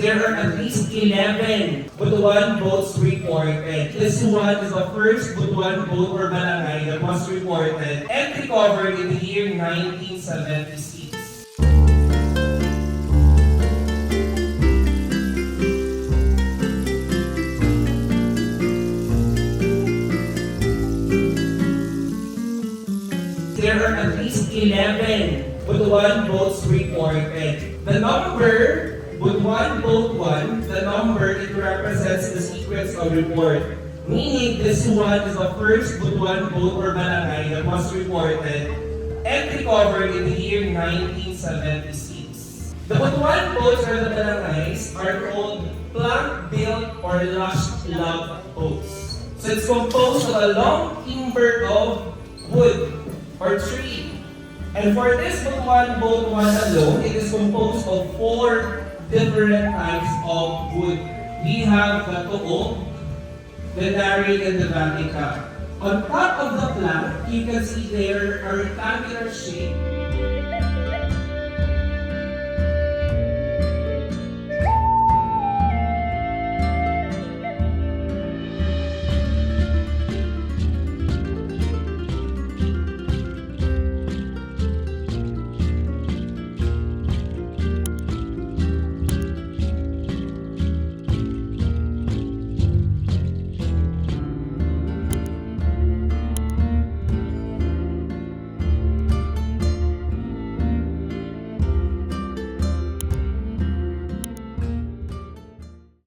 there are at least 11 Butuan boats reported. This one is the first Butuan boat or barangay that was reported and recovered in the year 1976. There are at least 11 Butuan boats reported. The number, Butuan Boat 1, the number, it represents the sequence of report. Meaning, this one is the first Butuan boat or barangay that was reported and recovered in the year 1976. The Butuan boats or the barangays are called plank-built or lush-log boats. So it's composed of a long timber of wood or tree. And for this Butuan Boat 1 alone, it is composed of 4 different types of wood. We have the tuog, the nari, and the vatica. On top of the plank, you can see there a rectangular shape